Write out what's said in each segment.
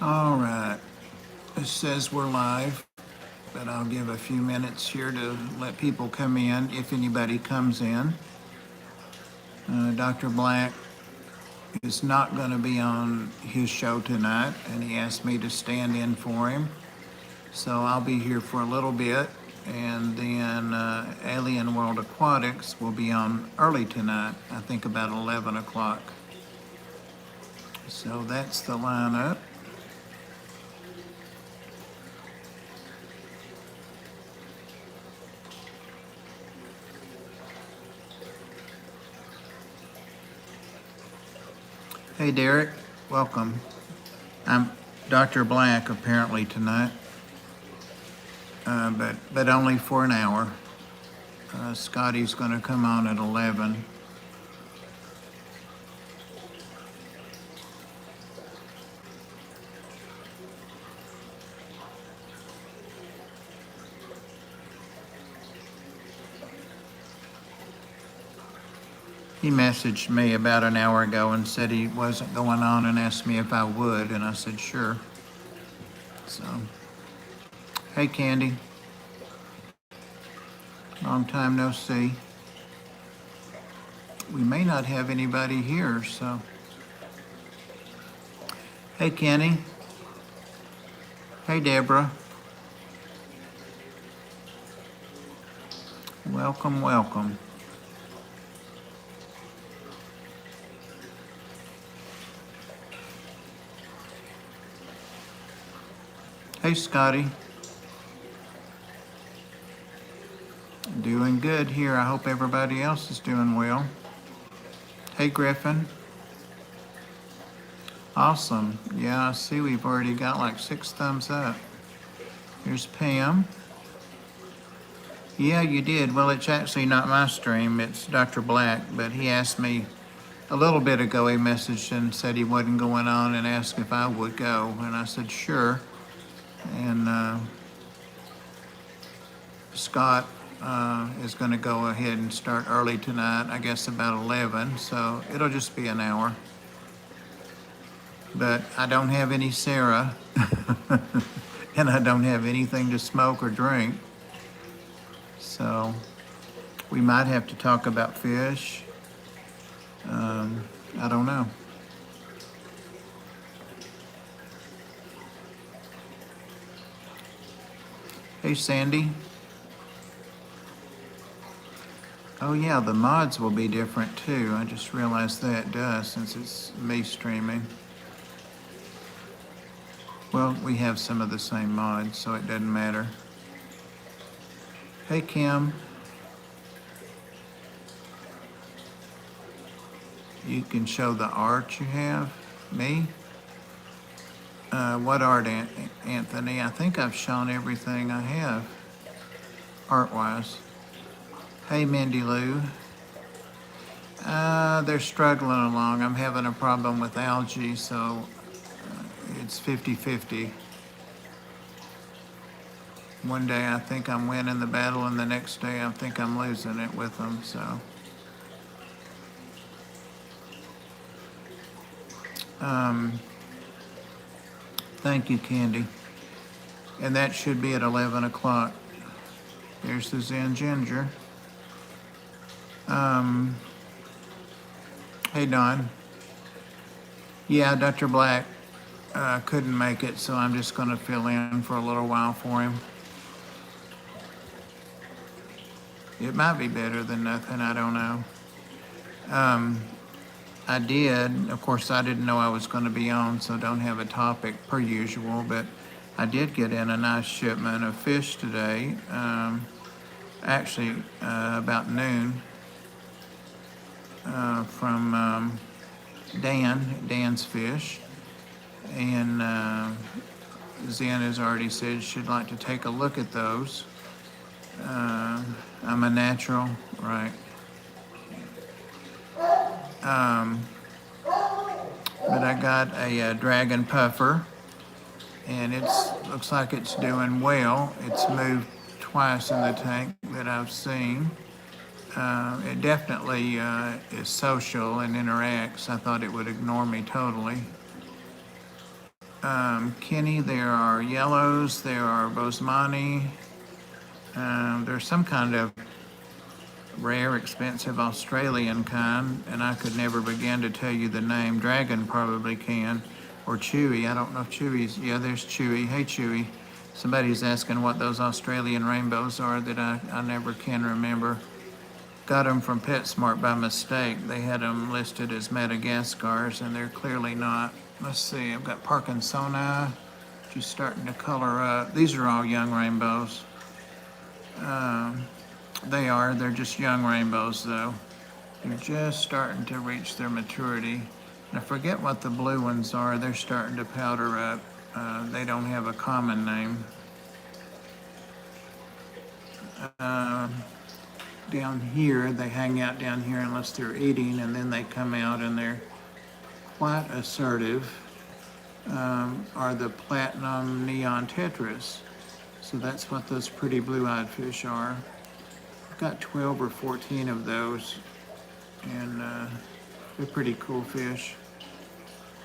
All right. It says we're live, but I'll give a few minutes here to let people come in if anybody comes in. Dr. Black is not going to be on his show tonight, and he asked me to stand in for him. So I'll be here for a little bit, and then Alien World Aquatics will be on early tonight, I think about 11 o'clock. So that's the lineup. Hey, Derek, welcome. I'm Dr. Black apparently tonight, but only for an hour. Scotty's going to come on at 11. He messaged me about an hour ago and said he wasn't going on and asked me if I would, and I said sure. So, hey Candy, long time no see. We may not have anybody here, so. Hey Kenny. Hey Deborah. Welcome, welcome. Hey Scotty. Doing good here. I hope everybody else is doing well. Hey Griffin. Awesome. Yeah, I see we've already got like 6 thumbs up. Here's Pam. Yeah, you did. Well, it's actually not my stream. It's Dr. Black, but he asked me a little bit ago. He messaged and said he wasn't going on and asked if I would go. And I said, sure. And Scott is going to go ahead and start early tonight, I guess about 11. So it'll just be an hour. But I don't have any Sarah, and I don't have anything to smoke or drink. So we might have to talk about fish. I don't know. Hey, Sandy. Oh yeah, the mods will be different too. I just realized that does since it's me streaming. Well, we have some of the same mods, so it doesn't matter. Hey, Kim. You can show the art you have. Me? What art, Anthony? I think I've shown everything I have, art-wise. Hey, Mindy Lou. They're struggling along. I'm having a problem with algae, so it's 50-50. One day I think I'm winning the battle, and the next day I think I'm losing it with them, so. Thank you, Candy. And that should be at 11 o'clock. There's the Zen Ginger. Hey, Don. Yeah, Dr. Black couldn't make it, so I'm just going to fill in for a little while for him. It might be better than nothing, I don't know. I did, of course, I didn't know I was going to be on, so don't have a topic per usual, but I did get in a nice shipment of fish today, actually about noon, from Dan's Fish, and Zen has already said she'd like to take a look at those. I'm a natural, right. But I got a dragon puffer, and it looks like it's doing well. It's moved twice in the tank that I've seen. It definitely is social and interacts. I thought it would ignore me totally. Kenny, there are yellows, there are Bosemani. There's some kind of rare, expensive Australian kind, and I could never begin to tell you the name. Dragon probably can, or Chewy. I don't know if Chewy's, yeah, there's Chewy. Hey, Chewy. Somebody's asking what those Australian rainbows are that I never can remember. Got them from PetSmart by mistake. They had them listed as Madagascars, and they're clearly not. Let's see, I've got Parkinsoni, just starting to color up. These are all young rainbows. They're just young rainbows though. They're just starting to reach their maturity. And I forget what the blue ones are. They're starting to powder up. They don't have a common name. Down here, they hang out down here unless they're eating, and then they come out and they're quite assertive, are the platinum neon tetras. So that's what those pretty blue-eyed fish are. I've got 12 or 14 of those, and they're pretty cool fish.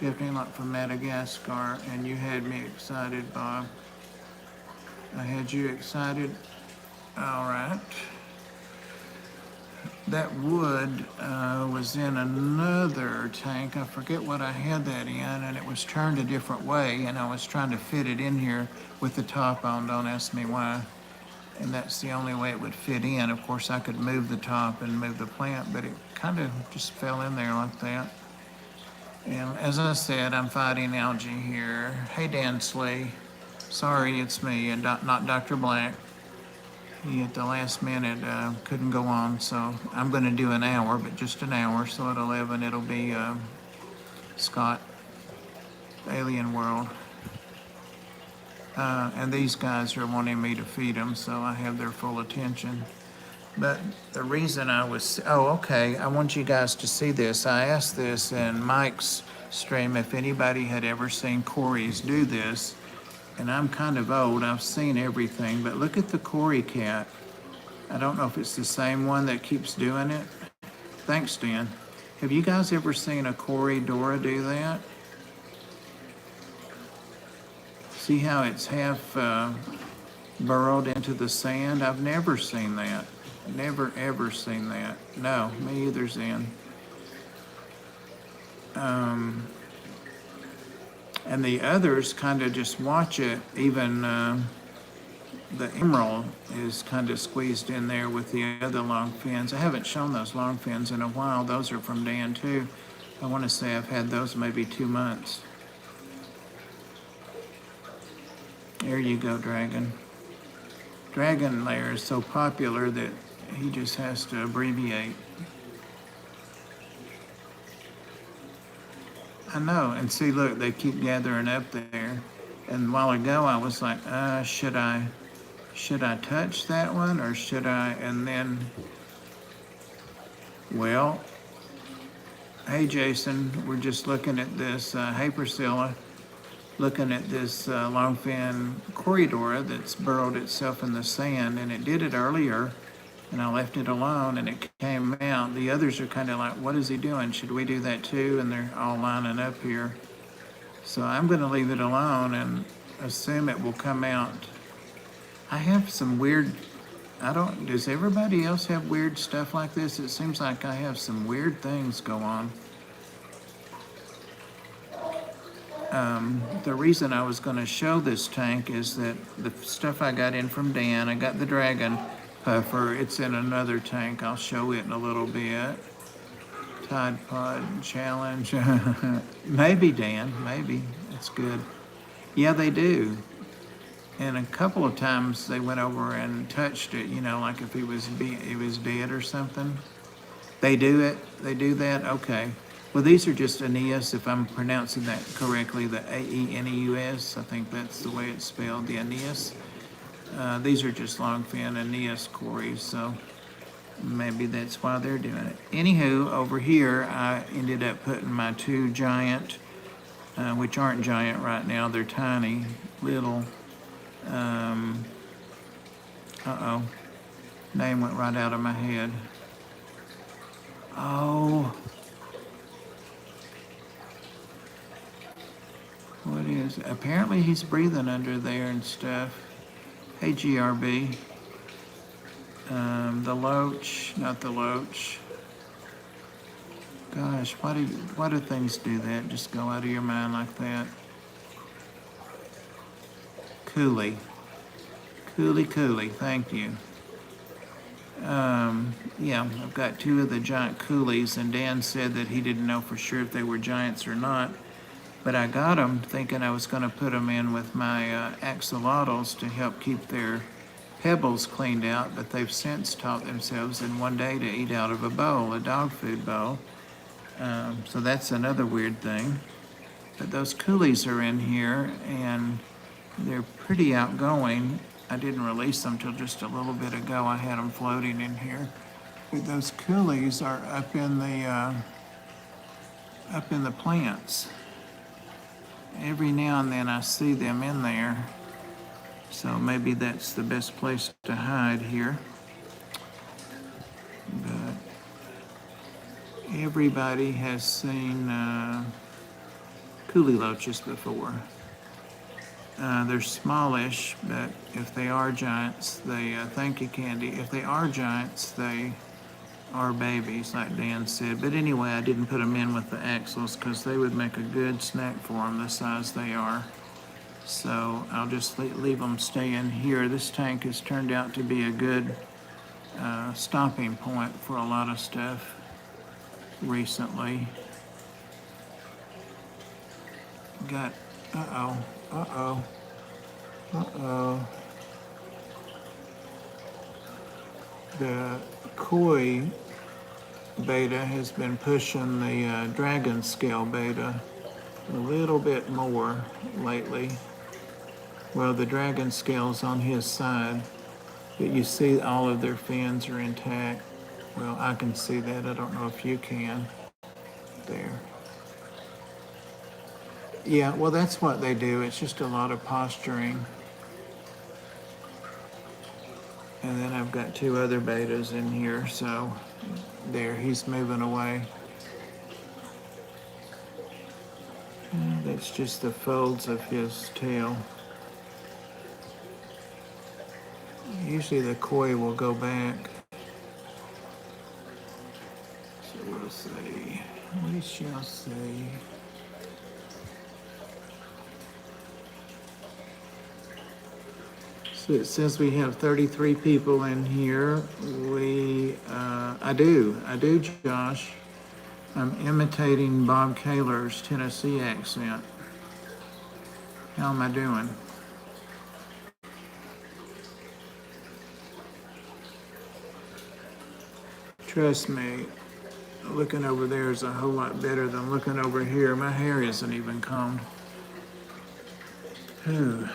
Definitely not from Madagascar, and you had me excited, Bob. I had you excited. All right. That wood was in another tank. I forget what I had that in, and it was turned a different way, and I was trying to fit it in here with the top on. Don't ask me why. And that's the only way it would fit in. Of course, I could move the top and move the plant, but it kind of just fell in there like that. And as I said, I'm fighting algae here. Hey, Dan Slee. Sorry, it's me, and not Dr. Black. He at the last minute couldn't go on, so I'm going to do an hour, but just an hour. So at 11, it'll be Scott, Alien World. And these guys are wanting me to feed them, so I have their full attention. But the reason I was, okay, I want you guys to see this. I asked this in Mike's stream if anybody had ever seen Corey's do this. And I'm kind of old, I've seen everything, but look at the Cory cat. I don't know if it's the same one that keeps doing it. Thanks, Dan. Have you guys ever seen a Corydoras do that? See how it's half burrowed into the sand? I've never seen that. Never, ever seen that. No, me either, Zen. And the others kind of just watch it. Even the emerald is kind of squeezed in there with the other long fins. I haven't shown those long fins in a while. Those are from Dan too. I want to say I've had those maybe 2 months. There you go, Dragon. Dragon layer is so popular that he just has to abbreviate. I know, and see, look, they keep gathering up there. And a while ago, I was like, should I touch that one, or should I? And then, well, hey, Jason, we're just looking at this. Hey, Priscilla, looking at this longfin Corydoras that's burrowed itself in the sand, and it did it earlier. And I left it alone, and it came out. The others are kind of like, what is he doing? Should we do that too? And they're all lining up here. So I'm going to leave it alone and assume it will come out. I have some weird, does everybody else have weird stuff like this? It seems like I have some weird things go on. The reason I was going to show this tank is that the stuff I got in from Dan, I got the Dragon Puffer. It's in another tank. I'll show it in a little bit. Tide Pod Challenge. Maybe, Dan. Maybe. That's good. Yeah, they do. And a couple of times they went over and touched it, like if it was dead or something. They do it? They do that? Okay. Well, these are just Aeneas, if I'm pronouncing that correctly, the Aeneus. I think that's the way it's spelled, the Aeneas. These are just longfin Aeneas Corys, so maybe that's why they're doing it. Anywho, over here, I ended up putting my 2 giant, which aren't giant right now, they're tiny, little, name went right out of my head. Oh, what is? Apparently he's breathing under there and stuff. Hey, GRB. The loach, not the loach. Gosh, why do things do that? Just go out of your mind like that. Cooley. Cooley, thank you. Yeah, I've got two of the giant coolies, and Dan said that he didn't know for sure if they were giants or not. But I got them thinking I was going to put them in with my axolotls to help keep their pebbles cleaned out, but they've since taught themselves in one day to eat out of a bowl, a dog food bowl. So that's another weird thing. But those coolies are in here, and they're pretty outgoing. I didn't release them till just a little bit ago. I had them floating in here. But those coolies are up in the plants. Every now and then I see them in there. So maybe that's the best place to hide here. But everybody has seen coolie loaches before. They're smallish, but if they are giants, thank you, Candy. If they are giants, they are babies, like Dan said. But anyway, I didn't put them in with the axles because they would make a good snack for them the size they are. So I'll just leave them stay in here. This tank has turned out to be a good stopping point for a lot of stuff recently. Got, uh-oh. The koi beta has been pushing the dragon scale beta a little bit more lately. Well, the dragon scale's on his side, but you see all of their fins are intact. Well, I can see that. I don't know if you can. There. Yeah, well, that's what they do. It's just a lot of posturing. And then I've got two other betas in here, so there, he's moving away. And that's just the folds of his tail. Usually the koi will go back. So we'll see. We shall see. So it says we have 33 people in here. I do, Josh. I'm imitating Bob Kaler's Tennessee accent. How am I doing? Trust me, looking over there is a whole lot better than looking over here. My hair isn't even combed. Ooh.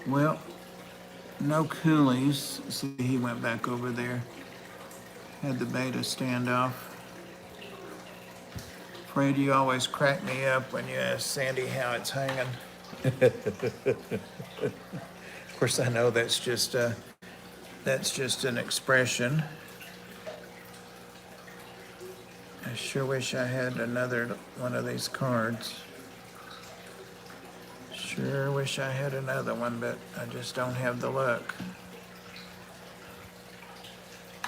Well, no coolies. See, he went back over there. Had the beta standoff. Fred, you always crack me up when you ask Sandy how it's hanging. Of course, I know that's just an expression. I sure wish I had another one of these cards. Sure wish I had another one, but I just don't have the luck.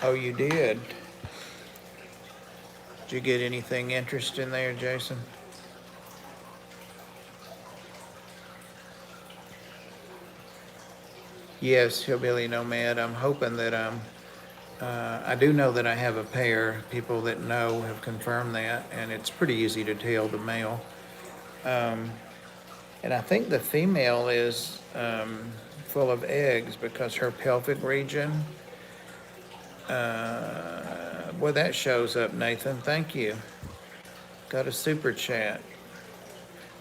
Oh, you did? Did you get anything interesting there, Jason? Yes, Hillbilly Nomad. I'm hoping that I do know that I have a pair. People that know have confirmed that, and it's pretty easy to tell the male. And I think the female is full of eggs because her pelvic region. Boy, that shows up, Nathan. Thank you. Got a super chat.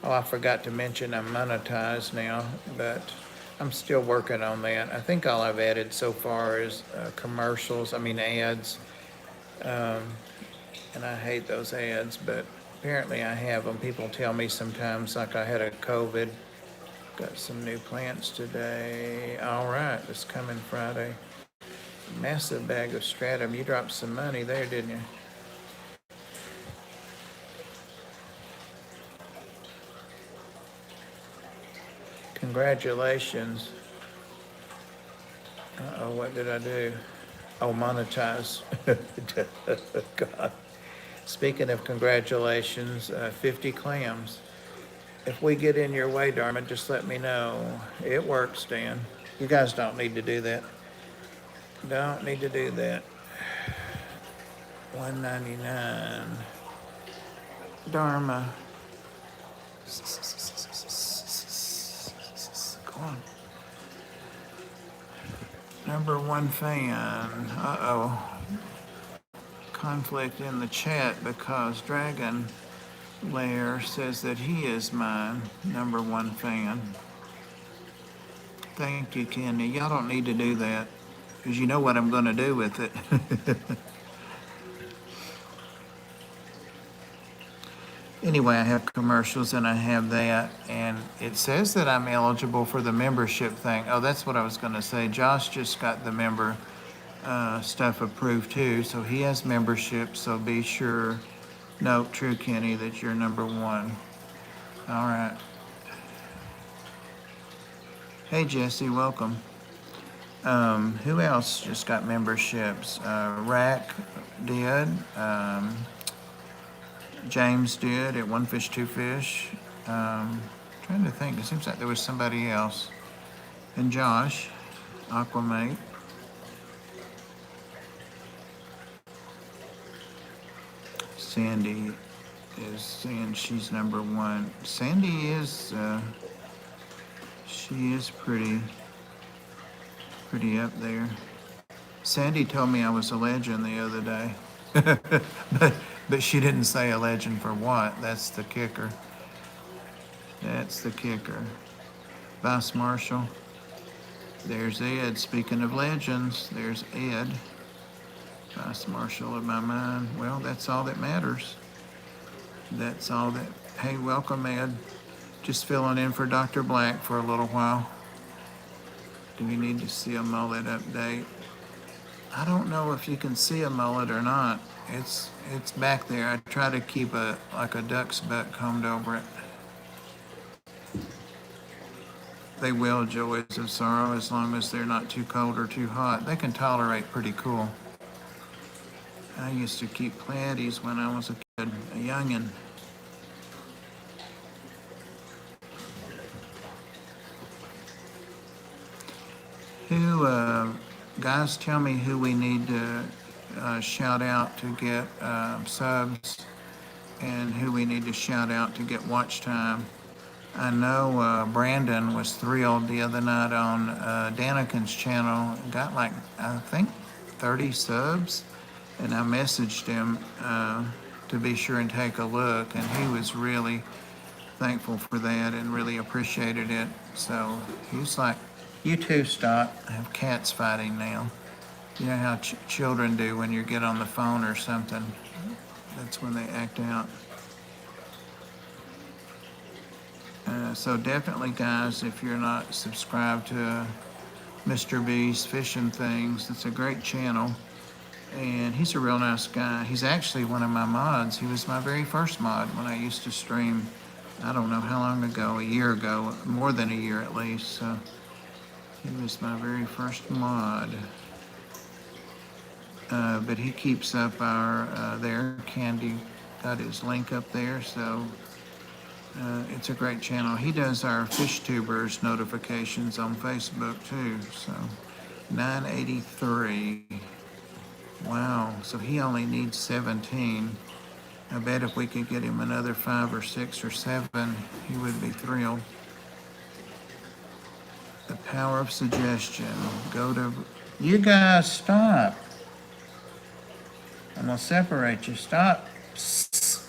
Oh, I forgot to mention I'm monetized now, but I'm still working on that. I think all I've added so far is ads. And I hate those ads, but apparently I have them. People tell me sometimes, like I had a COVID. Got some new plants today. All right, this coming Friday. Massive bag of Stratum. You dropped some money there, didn't you? Congratulations. Uh-oh, what did I do? Oh, monetize. God. Speaking of congratulations, 50 clams. If we get in your way, Dharma, just let me know. It works, Dan. You guys don't need to do that. Don't need to do that. 199. Dharma. Go on. Number one fan. Uh-oh. Conflict in the chat because Dragon Lair says that he is my number one fan. Thank you, Kenny. Y'all don't need to do that because you know what I'm going to do with it. Anyway, I have commercials and I have that, and it says that I'm eligible for the membership thing. Oh, that's what I was going to say. Josh just got the member stuff approved too, so he has membership. So be sure, note, True Kenny, that you're number one. All right. Hey, Jesse, welcome. Who else just got memberships? Rack did. James did at One Fish, Two Fish. Trying to think. It seems like there was somebody else. And Josh, Aquamate. Sandy is saying she's number one. Sandy is, she is pretty up there. Sandy told me I was a legend the other day. But she didn't say a legend for what. That's the kicker. That's the kicker. Vice Marshal. There's Ed. Speaking of legends, there's Ed. Vice Marshal of my mind. Well, that's all that matters. That's all that. Hey, welcome, Ed. Just filling in for Dr. Black for a little while. Do we need to see a mullet update? I don't know if you can see a mullet or not. It's back there. I try to keep like a duck's butt combed over it. They will, Joys of Sorrow, as long as they're not too cold or too hot. They can tolerate pretty cool. I used to keep platies when I was a kid, a youngin'. Guys, tell me who we need to shout out to get subs and who we need to shout out to get watch time. I know Brandon was thrilled the other night on Danikin's channel. Got like, I think, 30 subs. And I messaged him to be sure and take a look. And he was really thankful for that and really appreciated it. So he's like, you too, stop. I have cats fighting now. You know how children do when you get on the phone or something. That's when they act out. So definitely, guys, if you're not subscribed to Mr. B's Fishing Things, it's a great channel. And he's a real nice guy. He's actually one of my mods. He was my very first mod when I used to stream, I don't know how long ago, a year ago, more than a year at least. So he was my very first mod. But he keeps up our, there, Candy got his link up there, so it's a great channel. He does our Fish Tubers notifications on Facebook too, so 983. Wow, so he only needs 17. I bet if we could get him another 5 or 6 or 7, he would be thrilled. The power of suggestion. Go to, you guys stop. I'm gonna separate you, stop. Psst.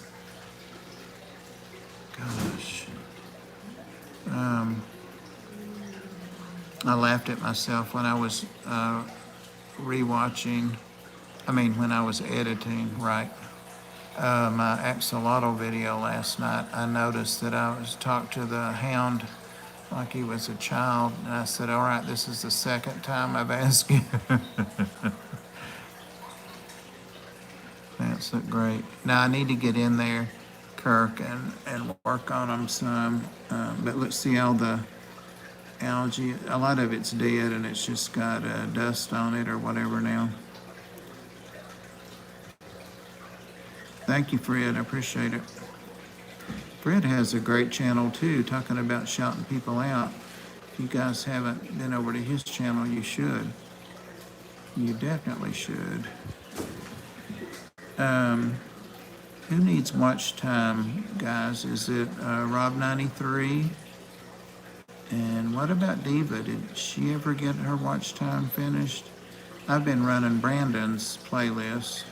Gosh. I laughed at myself when I was rewatching, when I was editing, right, my axolotl video last night. I noticed that I was talking to the hound like he was a child. And I said, all right, this is the second time I've asked you. That's great. Now I need to get in there, Kirk, and work on them some. But let's see all the algae. A lot of it's dead and it's just got dust on it or whatever now. Thank you, Fred. I appreciate it. Fred has a great channel too, talking about shouting people out. If you guys haven't been over to his channel, you should. You definitely should. Who needs watch time, guys? Is it Rob93? And what about Diva? Did she ever get her watch time finished? I've been running Brandon's playlist.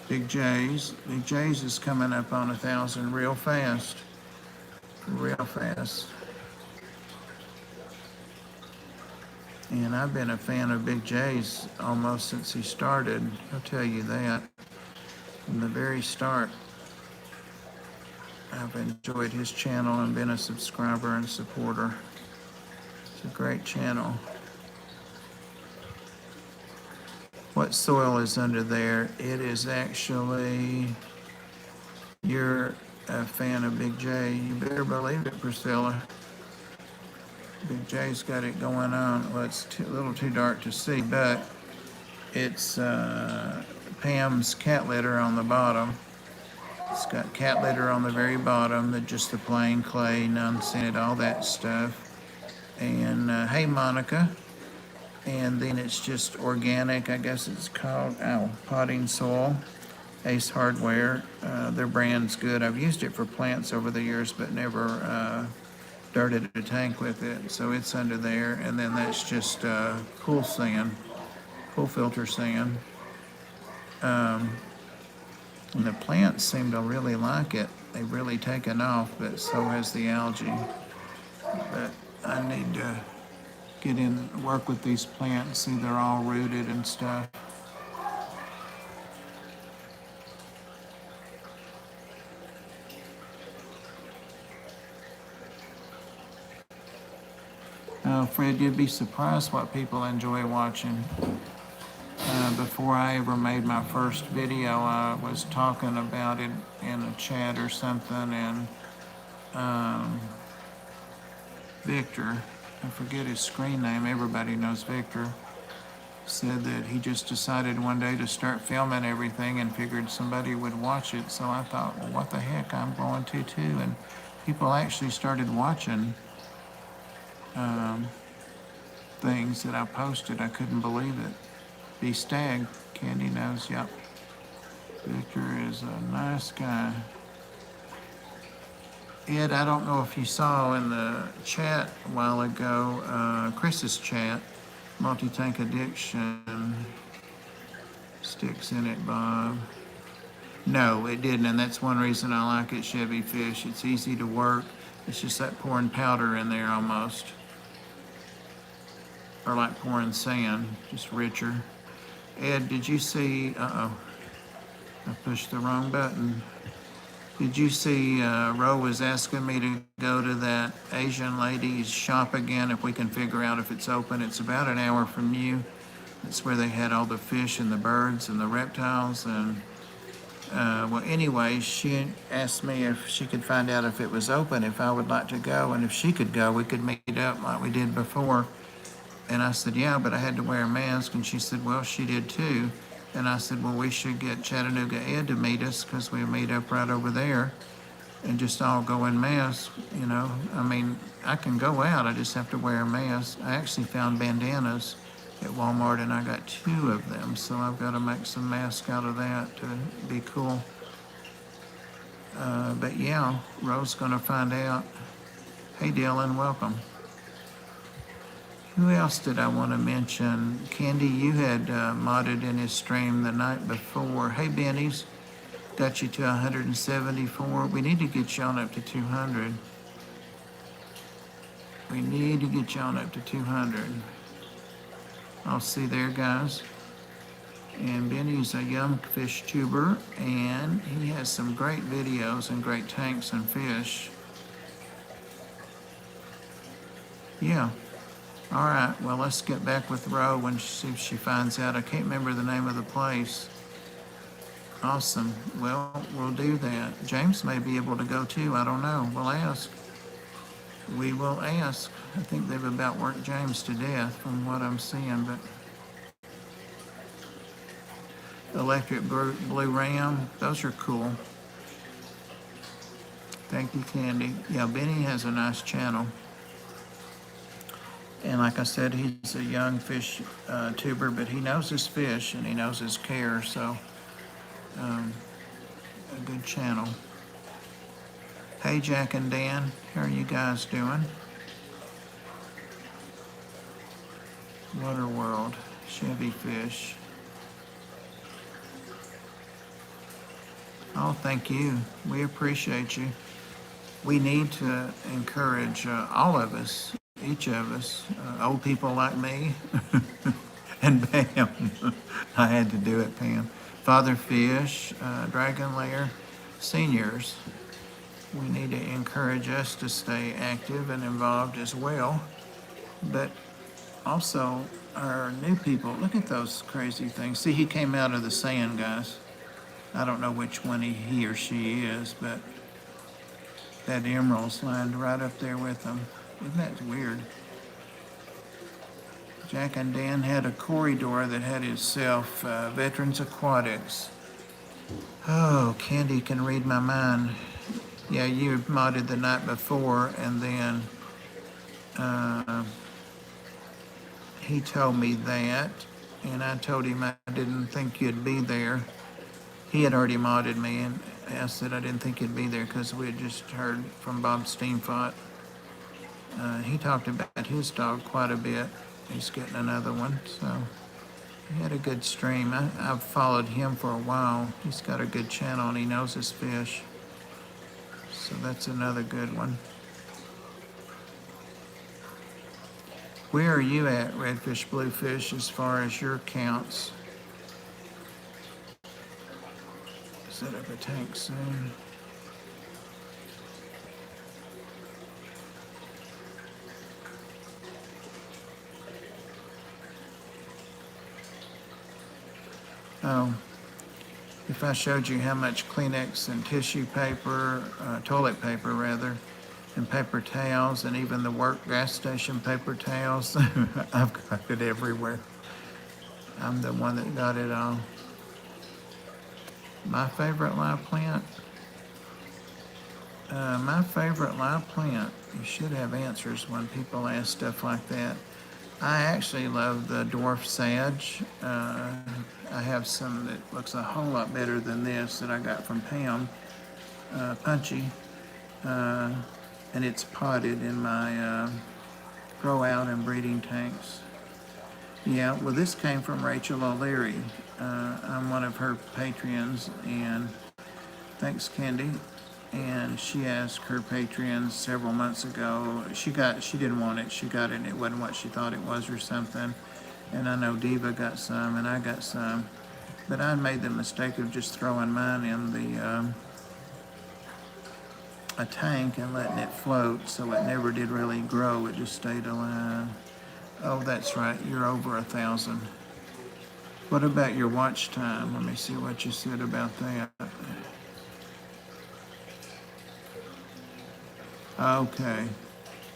Big J's. Big J's is coming up on 1,000 real fast. Real fast. And I've been a fan of Big J's almost since he started. I'll tell you that. From the very start, I've enjoyed his channel and been a subscriber and supporter. It's a great channel. What soil is under there? It is actually, you're a fan of Big J. You better believe it, Priscilla. Big J's got it going on. Well, it's a little too dark to see, but it's Pam's cat litter on the bottom. It's got cat litter on the very bottom, just the plain clay, non-scented, all that stuff. And hey, Monica. And then it's just organic, I guess it's called, potting soil. Ace Hardware, their brand's good. I've used it for plants over the years, but never dirted a tank with it. So it's under there. And then that's just cool sand, cool filter sand. And the plants seem to really like it. They've really taken off, but so has the algae. But I need to get in, work with these plants, see they're all rooted and stuff. Fred, you'd be surprised what people enjoy watching. Before I ever made my first video, I was talking about it in a chat or something, and Victor, I forget his screen name, everybody knows Victor, said that he just decided one day to start filming everything and figured somebody would watch it. So I thought, well, what the heck, I'm going to too. And people actually started watching things that I posted. I couldn't believe it. B Stag, Candy knows, yep. Victor is a nice guy. Ed, I don't know if you saw in the chat a while ago, Chris's chat, multi-tank addiction, sticks in it, Bob. No, it didn't, and that's one reason I like it, Chevy Fish. It's easy to work. It's just like pouring powder in there almost. Or like pouring sand, just richer. Ed, did you see, I pushed the wrong button. Did you see Ro was asking me to go to that Asian lady's shop again if we can figure out if it's open? It's about an hour from you. It's where they had all the fish and the birds and the reptiles. And well, anyway, she asked me if she could find out if it was open, if I would like to go. And if she could go, we could meet up like we did before. And I said, yeah, but I had to wear a mask. And she said, well, she did too. And I said, well, we should get Chattanooga Ed to meet us because we'll meet up right over there and just all go in masks, you know. I mean, I can go out, I just have to wear a mask. I actually found bandanas at Walmart and I got 2 of them. So I've got to make some masks out of that to be cool. But yeah, Ro's going to find out. Hey, Dylan, welcome. Who else did I want to mention? Candy, you had modded in his stream the night before. Hey, Benny's, got you to 174. We need to get you on up to 200. We need to get you on up to 200. I'll see there, guys. And Benny's a young fish tuber, and he has some great videos and great tanks and fish. Yeah. All right. Well, let's get back with Ro when see if she finds out. I can't remember the name of the place. Awesome. Well, we'll do that. James may be able to go too. I don't know. We'll ask. We will ask. I think they've about worked James to death from what I'm seeing, but electric blue ram, those are cool. Thank you, Candy. Yeah, Benny has a nice channel. And like I said, he's a young fish tuber, but he knows his fish and he knows his care, so a good channel. Hey, Jack and Dan, how are you guys doing? Water World, Chevy Fish. Oh, thank you. We appreciate you. We need to encourage all of us, each of us, old people like me, and Pam. I had to do it, Pam. Father Fish, Dragon Lair, seniors. We need to encourage us to stay active and involved as well. But also, our new people, look at those crazy things. See, he came out of the sand, guys. I don't know which one he or she is, but that emerald's lined right up there with them. Isn't that weird? Jack and Dan had a corridor that had itself Veterans Aquatics. Oh, Candy can read my mind. Yeah, you modded the night before, and then he told me that, and I told him I didn't think you'd be there. He had already modded me, and I said I didn't think he'd be there because we had just heard from Bob Steenfott. He talked about his dog quite a bit. He's getting another one, so he had a good stream. I've followed him for a while. He's got a good channel and he knows his fish. So that's another good one. Where are you at, Redfish Bluefish, as far as your counts? Set up a tank soon. Oh, if I showed you how much Kleenex and tissue paper, toilet paper rather, and paper towels, and even the work gas station paper towels, I've got it everywhere. I'm the one that got it all. My favorite live plant? My favorite live plant, you should have answers when people ask stuff like that. I actually love the dwarf sage. I have some that looks a whole lot better than this that I got from Pam, Punchy, and it's potted in my grow out and breeding tanks. Yeah, well, this came from Rachel O'Leary. I'm one of her patrons, and thanks, Candy. And she asked her patrons several months ago. She didn't want it. She got it, and it wasn't what she thought it was or something. And I know Diva got some, and I got some. But I made the mistake of just throwing mine in a tank and letting it float, so it never did really grow. It just stayed alive. Oh, that's right. You're over 1,000. What about your watch time? Let me see what you said about that. Okay.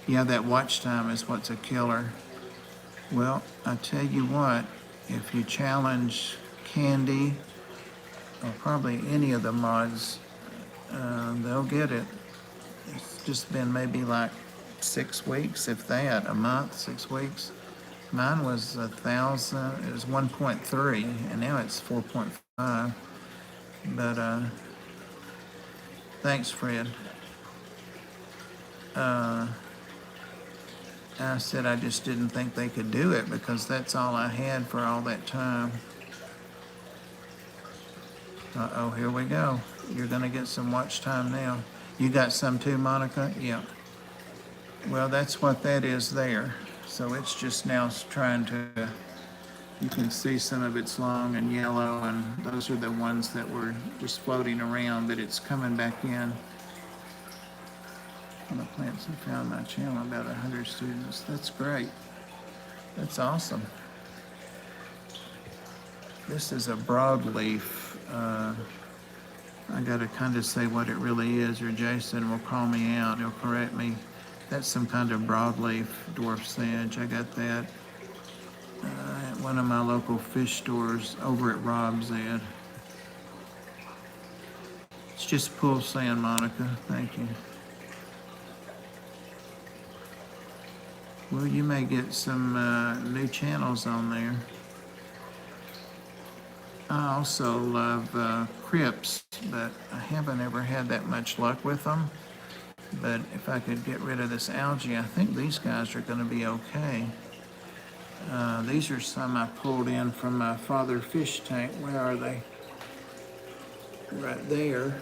Yeah, that watch time is what's a killer. Well, I tell you what, if you challenge Candy, or probably any of the mods, they'll get it. It's just been maybe like 6 weeks, if that, a month, 6 weeks. Mine was 1,000, it was 1.3, and now it's 4.5. But thanks, Fred. I said I just didn't think they could do it because that's all I had for all that time. Uh-oh, here we go. You're going to get some watch time now. You got some too, Monica? Yeah. Well, that's what that is there. So it's just now trying to, you can see some of it's long and yellow, and those are the ones that were just floating around, but it's coming back in. On the plants who found my channel, about 100 students. That's great. That's awesome. This is a broadleaf. I gotta kind of say what it really is, or Jason will call me out. He'll correct me. That's some kind of broadleaf dwarf sedge. I got that at one of my local fish stores over at Rob's Ed. It's just pool sand, Monica. Thank you. Well, you may get some new channels on there. I also love crypts, but I haven't ever had that much luck with them. But if I could get rid of this algae, I think these guys are going to be okay. These are some I pulled in from my father fish tank. Where are they? Right there.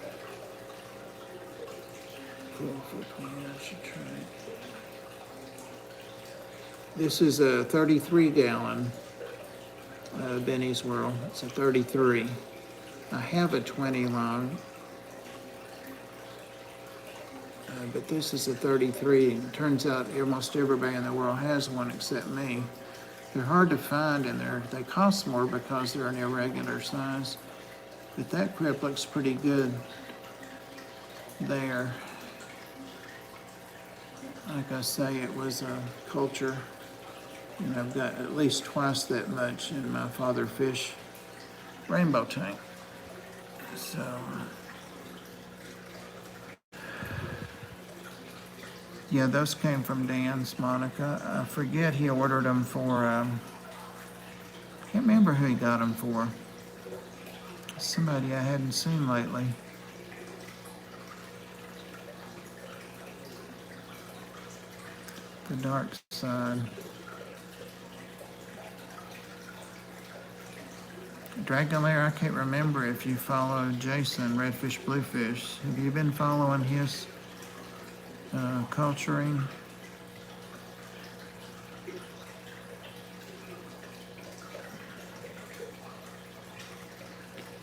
Cool for plant. I should try it. This is a 33-gallon Benny's World. It's a 33. I have a 20 long, but this is a 33. It turns out almost everybody in the world has one except me. They're hard to find, and they cost more because they're an irregular size. But that crypt looks pretty good there. Like I say, it was a culture. And I've got at least twice that much in my father fish rainbow tank. So, yeah, those came from Dan's, Monica. I forget he ordered them for, can't remember who he got them for. Somebody I hadn't seen lately. The dark side. Dragon Lair, I can't remember if you follow Jason, Redfish Bluefish. Have you been following his culturing?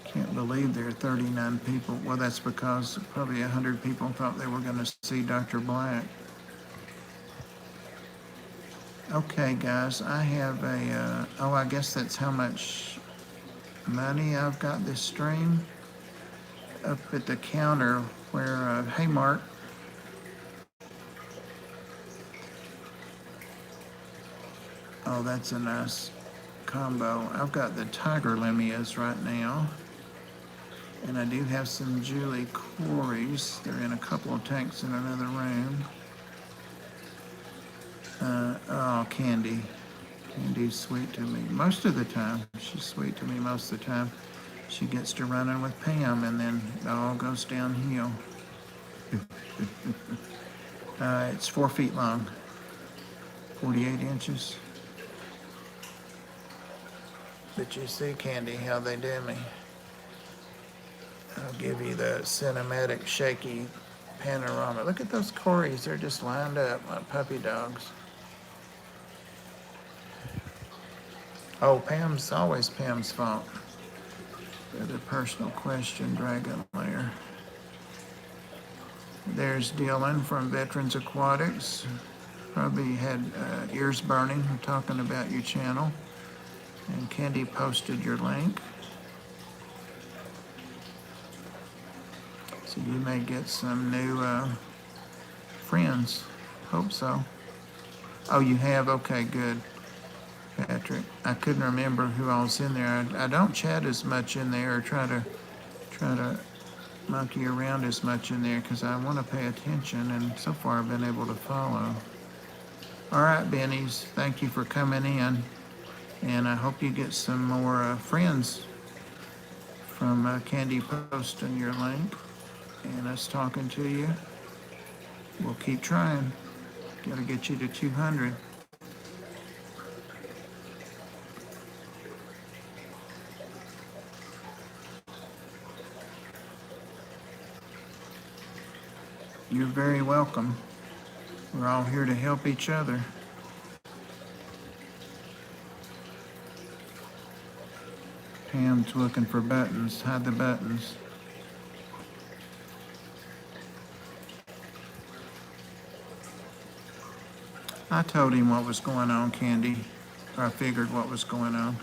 Can't believe there are 39 people. Well, that's because probably 100 people thought they were going to see Dr. Black. Okay, guys, I have a, I guess that's how much money I've got this stream. Up at the counter where, hey Mark. Oh, that's a nice combo. I've got the tiger lemmias right now. And I do have some Julie Corys. They're in a couple of tanks in another room. Oh, Candy. Candy's sweet to me most of the time. She's sweet to me most of the time. She gets to running with Pam, and then it all goes downhill. It's 4 feet long, 48 inches. But you see, Candy, how they do me. I'll give you the cinematic, shaky panorama. Look at those Corys. They're just lined up like puppy dogs. Oh, Pam's always Pam's fault. The personal question, Dragon Lair. There's Dylan from Veterans Aquatics. Probably had ears burning talking about your channel. And Candy posted your link. So you may get some new friends. Hope so. Oh, you have? Okay, good. Patrick, I couldn't remember who all's in there. I don't chat as much in there or try to monkey around as much in there because I want to pay attention, and so far I've been able to follow. All right, Benny's, thank you for coming in, and I hope you get some more friends from Candy posting your link and us talking to you. We'll keep trying. Got to get you to 200. You're very welcome. We're all here to help each other. Pam's looking for buttons. Hide the buttons. I told him what was going on, Candy. I figured what was going on.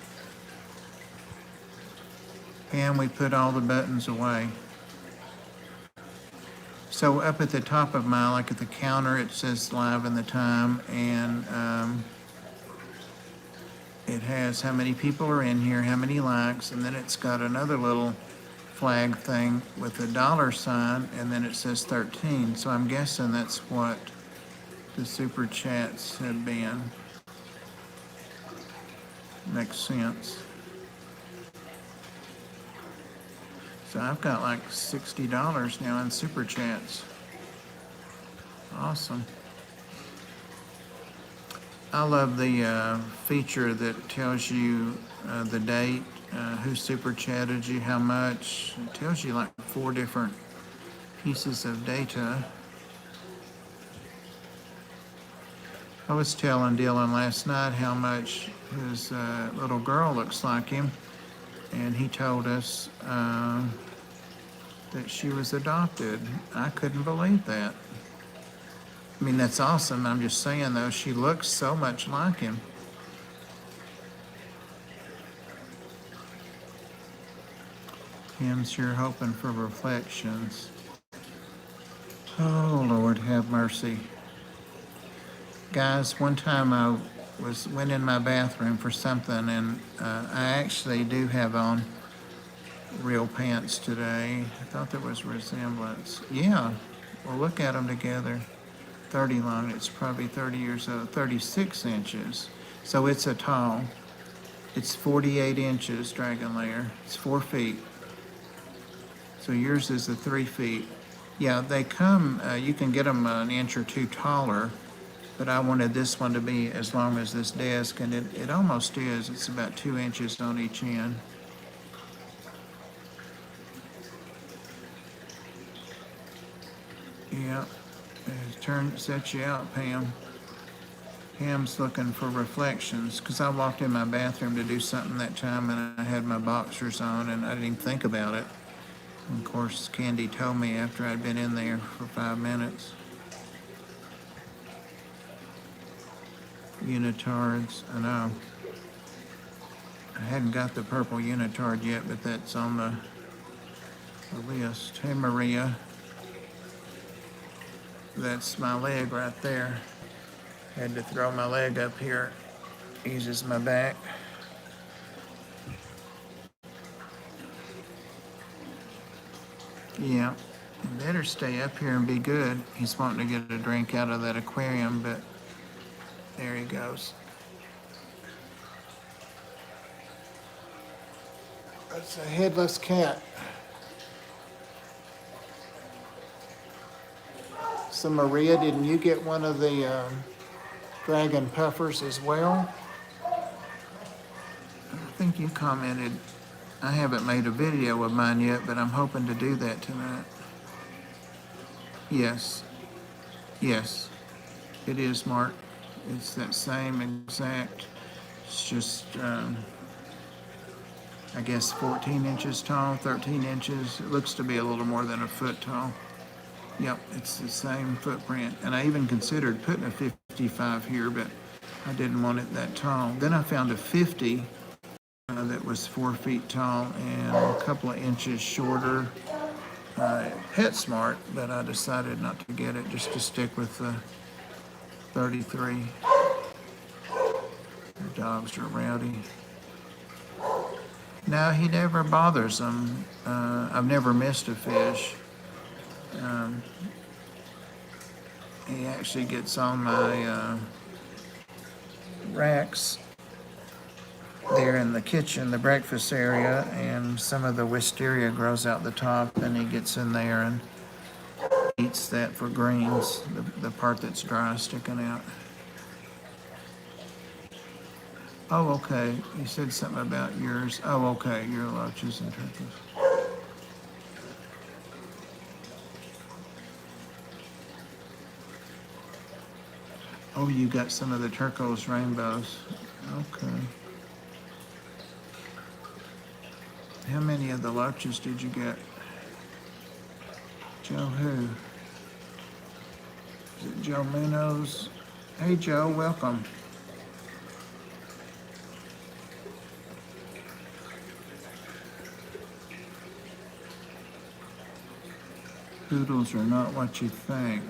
And we put all the buttons away. So up at the top of my, like at the counter, it says live and the time, and it has how many people are in here, how many likes, and then it's got another little flag thing with a dollar sign, and then it says 13. So I'm guessing that's what the super chats have been. Makes sense. So I've got like $60 now in super chats. Awesome. I love the feature that tells you the date, who super chatted you, how much. It tells you like 4 different pieces of data. I was telling Dylan last night how much his little girl looks like him, and he told us that she was adopted. I couldn't believe that. I mean, that's awesome. I'm just saying, though, she looks so much like him. Him's sure hoping for reflections. Oh, Lord, have mercy. Guys, one time I went in my bathroom for something, and I actually do have on real pants today. I thought there was resemblance. Yeah, well, look at them together. 30 long, it's probably 30 years old, 36 inches. So it's a tall. It's 48 inches, Dragon Lair. It's 4 feet. So yours is a 3 feet. Yeah, they come, you can get them an inch or 2 taller, but I wanted this one to be as long as this desk, and it almost is. It's about 2 inches on each end. Yeah, set you out, Pam. Pam's looking for reflections, because I walked in my bathroom to do something that time, and I had my boxers on, and I didn't even think about it. And of course, Candy told me after I'd been in there for 5 minutes. Unitards, I know. I hadn't got the purple unitard yet, but that's on the list. Hey, Maria. That's my leg right there. Had to throw my leg up here. Eases my back. Yeah, you better stay up here and be good. He's wanting to get a drink out of that aquarium, but there he goes. That's a headless cat. So Maria, didn't you get one of the dragon puffers as well? I think you commented. I haven't made a video of mine yet, but I'm hoping to do that tonight. Yes. Yes. It is, Mark. It's that same exact. It's just, I guess 14 inches tall, 13 inches. It looks to be a little more than a foot tall. Yep, it's the same footprint. And I even considered putting a 55 here, but I didn't want it that tall. Then I found a 50 that was 4 feet tall and a couple of inches shorter. PetSmart, but I decided not to get it, just to stick with the 33. The dogs are rowdy. No, he never bothers them. I've never missed a fish. He actually gets on my racks there in the kitchen, the breakfast area, and some of the wisteria grows out the top, and he gets in there and eats that for greens, the part that's dry sticking out. Oh, okay. You said something about yours. Oh, okay. Your loaches and turtles. Oh, you got some of the turquoise rainbows. Okay. How many of the loaches did you get? Joe who? Is it Joe Minos? Hey, Joe, welcome. Poodles are not what you think.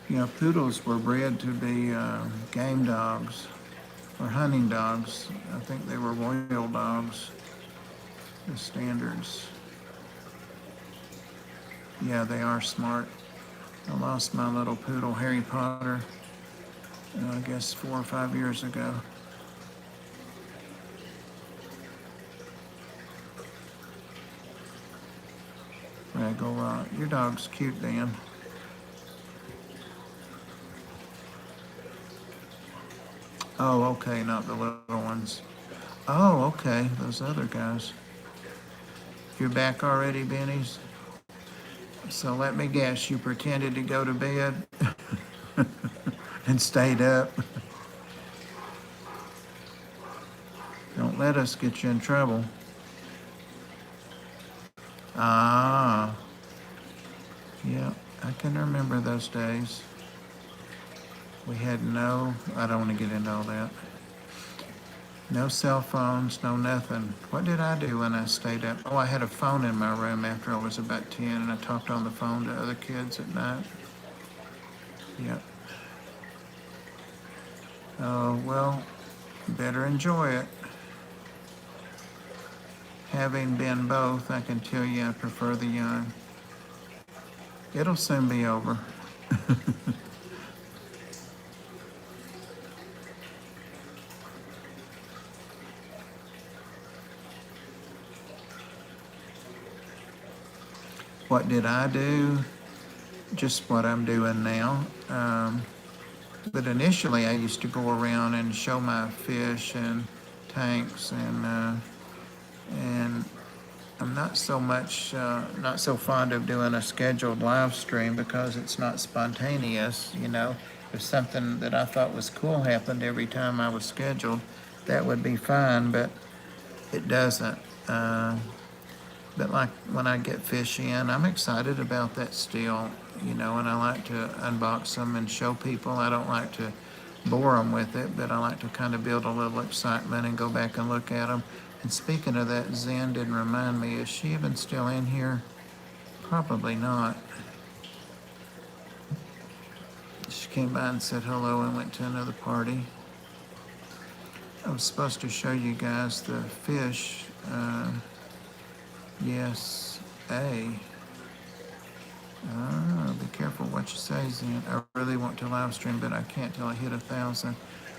Yeah, poodles were bred to be game dogs or hunting dogs. I think they were royal dogs, the standards. Yeah, they are smart. I lost my little poodle, Harry Potter, I guess 4 or 5 years ago. Raggle Rock. Your dog's cute, Dan. Oh, okay, not the little ones. Oh, okay, those other guys. You're back already, Benny's? So let me guess, you pretended to go to bed and stayed up. Don't let us get you in trouble. Ah, yeah, I can remember those days. We had I don't want to get into all that. No cell phones, no nothing. What did I do when I stayed up? Oh, I had a phone in my room after I was about 10, and I talked on the phone to other kids at night. Yep. Oh, well, better enjoy it. Having been both, I can tell you I prefer the young. It'll soon be over. What did I do? Just what I'm doing now. But initially, I used to go around and show my fish and tanks, and I'm not so fond of doing a scheduled live stream because it's not spontaneous. If something that I thought was cool happened every time I was scheduled, that would be fine, but it doesn't. But like when I get fish in, I'm excited about that still, and I like to unbox them and show people. I don't like to bore them with it, but I like to kind of build a little excitement and go back and look at them. And speaking of that, Zen didn't remind me, is she even still in here? Probably not. She came by and said hello and went to another party. I was supposed to show you guys the fish. Yes, A. Be careful what you say, Zen. I really want to live stream, but I can't till I hit 1,000.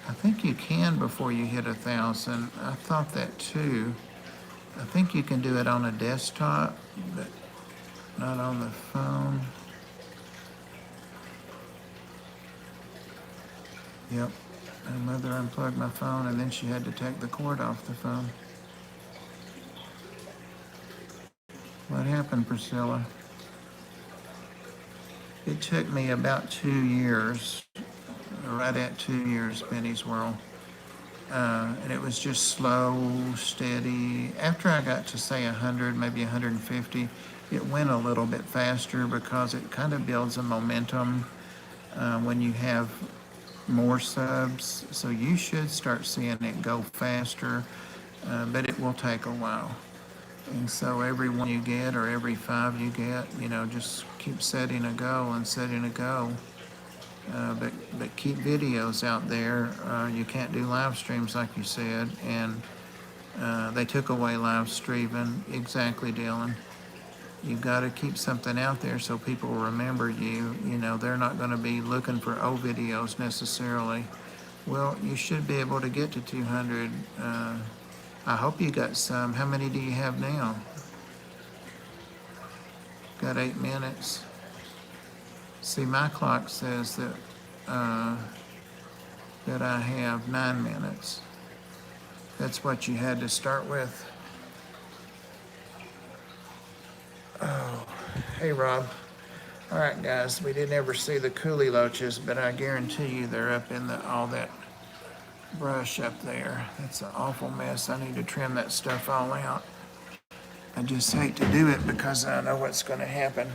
I think you can before you hit 1,000. I thought that too. I think you can do it on a desktop, but not on the phone. Yep. My mother unplugged my phone and then she had to take the cord off the phone. What happened, Priscilla? It took me about 2 years, right at 2 years, Benny's World. And it was just slow, steady. After I got to say 100, maybe 150, it went a little bit faster because it kind of builds a momentum when you have more subs. So you should start seeing it go faster, but it will take a while. And so every one you get or every 5 you get, just keep setting a goal and setting a goal. But keep videos out there. You can't do live streams like you said, and they took away live streaming. Exactly, Dylan. You've got to keep something out there so people remember you. They're not going to be looking for old videos necessarily. Well, you should be able to get to 200. I hope you got some. How many do you have now? Got 8 minutes. See, my clock says that I have 9 minutes. That's what you had to start with. Oh, hey, Rob. All right, guys, we didn't ever see the coolie loaches, but I guarantee you they're up in all that brush up there. That's an awful mess. I need to trim that stuff all out. I just hate to do it because I know what's going to happen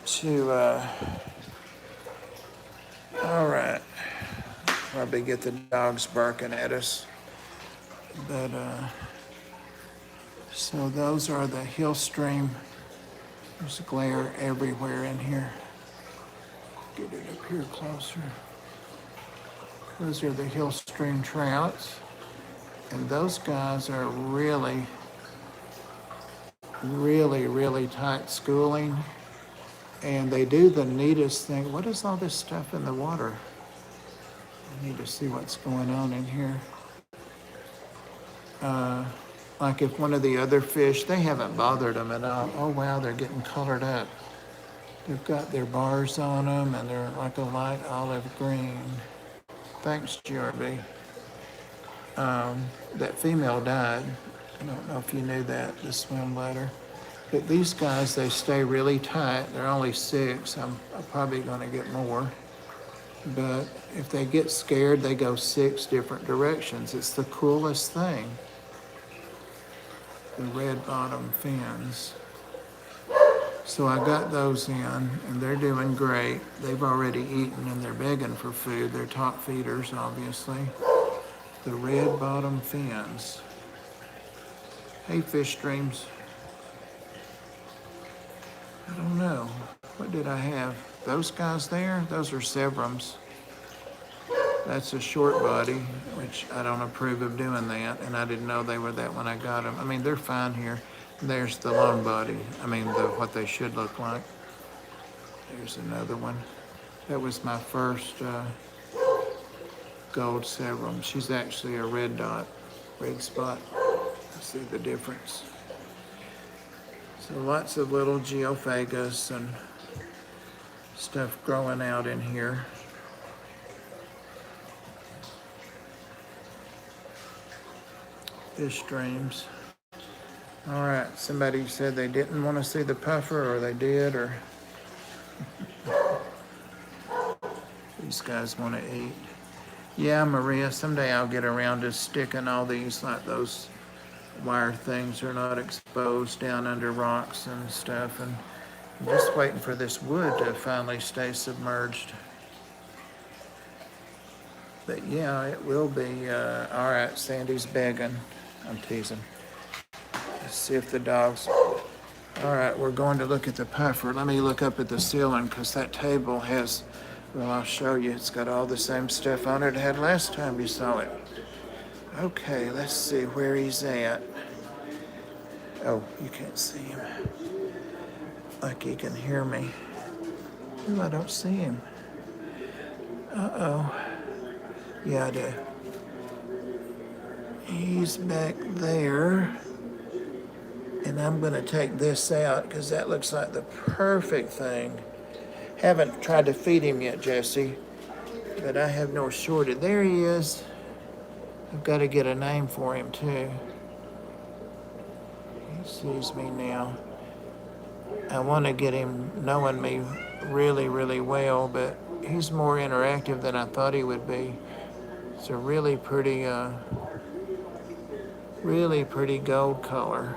to, all right, probably get the dogs barking at us. But, so those are the Hill Stream. There's glare everywhere in here. Get it up here closer. Those are the Hill Stream trouts. And those guys are really, really, really tight schooling. And they do the neatest thing. What is all this stuff in the water? I need to see what's going on in here. Like if one of the other fish, they haven't bothered them at all. Oh wow, they're getting colored up. They've got their bars on them and they're like a light olive green. Thanks, GRB. That female died. I don't know if you knew that, the swim bladder. But these guys, they stay really tight. They're only 6. I'm probably gonna get more. But if they get scared, they go 6 different directions. It's the coolest thing. The red bottom fins. So I got those in and they're doing great. They've already eaten and they're begging for food. They're top feeders, obviously. The red bottom fins. Hey, fish streams. I don't know. What did I have? Those guys there? Those are Severums. That's a short body, which I don't approve of doing that, and I didn't know they were that when I got them. I mean, they're fine here. There's the long body. I mean, what they should look like. There's another one. That was my first gold Severum. She's actually a red dot, red spot. See the difference. So lots of little geophagus and stuff growing out in here. Fish streams. All right, somebody said they didn't want to see the puffer, or they did, or these guys want to eat. Yeah, Maria, someday I'll get around to sticking all these, like those wire things are not exposed down under rocks and stuff, and I'm just waiting for this wood to finally stay submerged. But yeah, it will be, all right, Sandy's begging. I'm teasing. Let's see if the dogs, all right, we're going to look at the puffer. Let me look up at the ceiling because that table has, well, I'll show you. It's got all the same stuff on it had last time you saw it. Okay, let's see where he's at. Oh, you can't see him. Like he can hear me. Ooh, I don't see him. Uh-oh. Yeah, I do. He's back there. And I'm gonna take this out because that looks like the perfect thing. Haven't tried to feed him yet, Jesse, but I have no shortage. There he is. I've got to get a name for him too. He sees me now. I want to get him knowing me really, really well, but he's more interactive than I thought he would be. It's a really pretty gold color.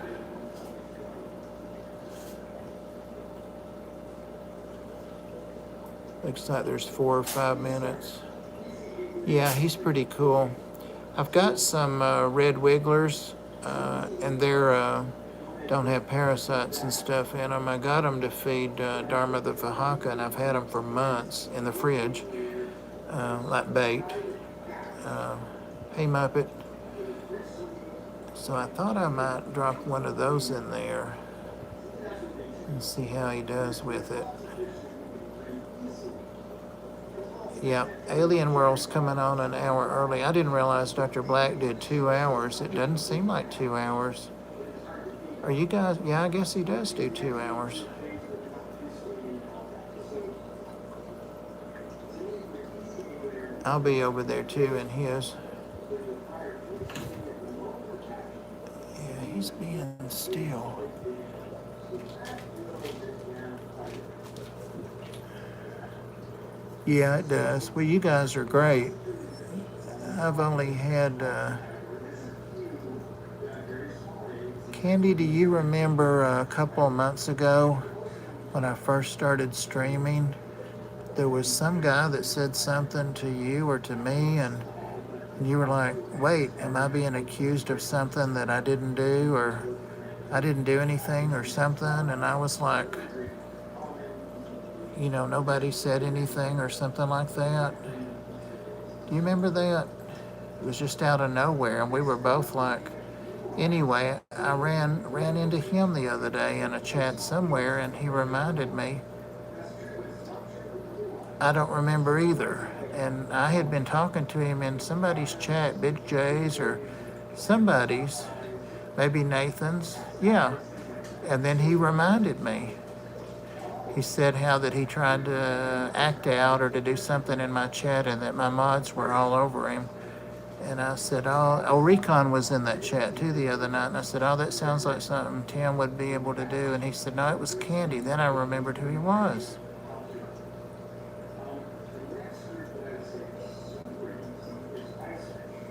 Looks like there's 4 or 5 minutes. Yeah, he's pretty cool. I've got some red wigglers, and they're don't have parasites and stuff in them. I got them to feed Dharma the Vahaka, and I've had them for months in the fridge, like bait. Hey, Muppet. So I thought I might drop one of those in there and see how he does with it. Yeah, Alien World's coming on an hour early. I didn't realize Dr. Black did 2 hours. It doesn't seem like 2 hours. Are you guys, yeah, I guess he does do 2 hours. I'll be over there too in his. Yeah, he's being still. Yeah, it does. Well, you guys are great. I've only had Candy, do you remember a couple of months ago when I first started streaming? There was some guy that said something to you or to me, and you were like, wait, am I being accused of something that I didn't do, or I didn't do anything or something? And I was like, nobody said anything or something like that. Do you remember that? It was just out of nowhere, and we were both like, anyway, I ran into him the other day in a chat somewhere, and he reminded me. I don't remember either. And I had been talking to him in somebody's chat, Big J's or somebody's, maybe Nathan's. Yeah. And then he reminded me. He said how that he tried to act out or to do something in my chat and that my mods were all over him. And I said, oh, Recon was in that chat too the other night. And I said, oh, that sounds like something Tim would be able to do. And he said, no, it was Candy. Then I remembered who he was.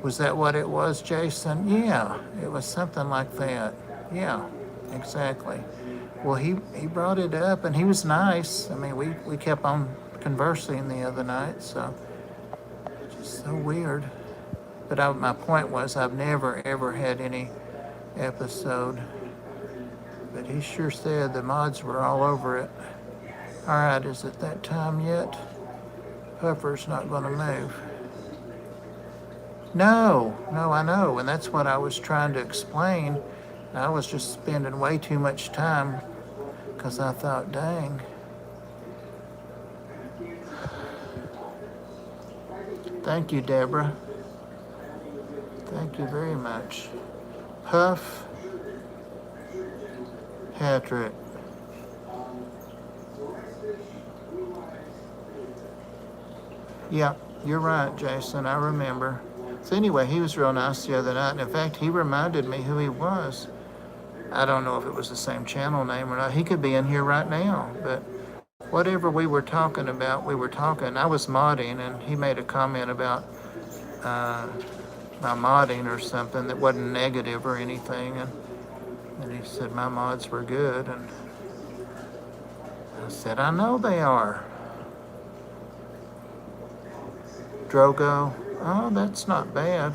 Was that what it was, Jason? Yeah, it was something like that. Yeah, exactly. Well, he brought it up, and he was nice. I mean, we kept on conversing the other night, so just so weird. But my point was, I've never, ever had any episode. But he sure said the mods were all over it. All right, is it that time yet? Puffer's not going to move. No, I know, and that's what I was trying to explain. I was just spending way too much time because I thought, dang. Thank you, Deborah. Thank you very much. Puff, Patrick. Yeah, you're right, Jason. I remember. So anyway, he was real nice the other night. And in fact, he reminded me who he was. I don't know if it was the same channel name or not. He could be in here right now. But whatever we were talking about, we were talking. I was modding, and he made a comment about my modding or something that wasn't negative or anything. And he said my mods were good. And I said, I know they are. Drogo. Oh, that's not bad.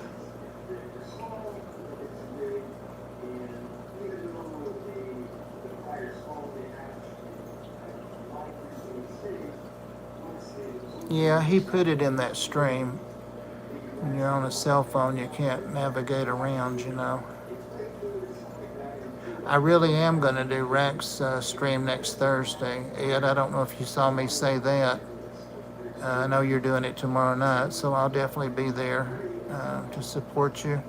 Yeah, he put it in that stream. When you're on a cell phone, you can't navigate around, I really am going to do Rack's stream next Thursday. Ed, I don't know if you saw me say that. I know you're doing it tomorrow night, so I'll definitely be there to support you.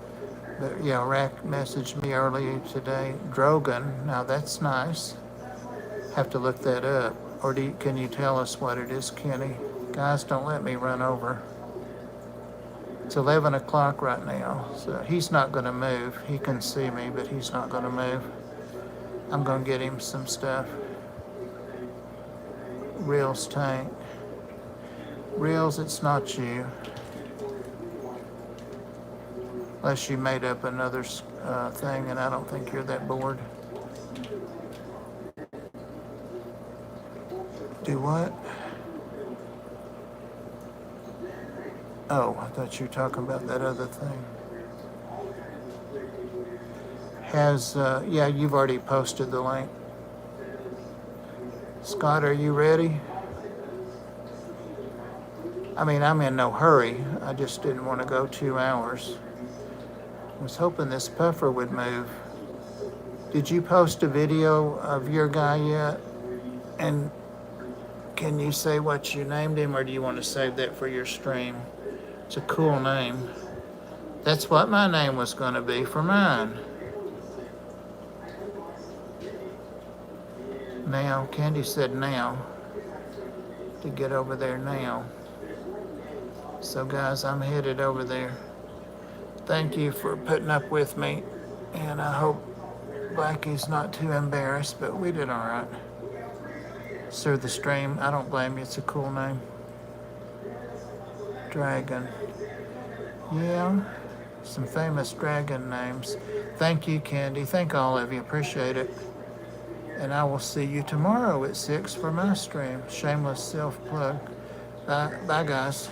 But yeah, Rack messaged me earlier today. Drogon, now that's nice. Have to look that up. Or can you tell us what it is, Kenny? Guys, don't let me run over. It's 11 o'clock right now, so he's not going to move. He can see me, but he's not going to move. I'm going to get him some stuff. Reels tank. Reels, it's not you. Unless you made up another thing, and I don't think you're that bored. Do what? Oh, I thought you were talking about that other thing. Yeah, you've already posted the link. Scott, are you ready? I mean, I'm in no hurry. I just didn't want to go 2 hours. I was hoping this puffer would move. Did you post a video of your guy yet? And can you say what you named him, or do you want to save that for your stream? It's a cool name. That's what my name was going to be for mine. Now, Candy said now, to get over there now. So guys, I'm headed over there. Thank you for putting up with me, and I hope Blackie's not too embarrassed, but we did all right. Sir the stream, I don't blame you, it's a cool name. Dragon. Yeah, some famous dragon names. Thank you, Candy. Thank all of you. Appreciate it. And I will see you tomorrow at 6 for my stream. Shameless self plug. Bye, bye, guys.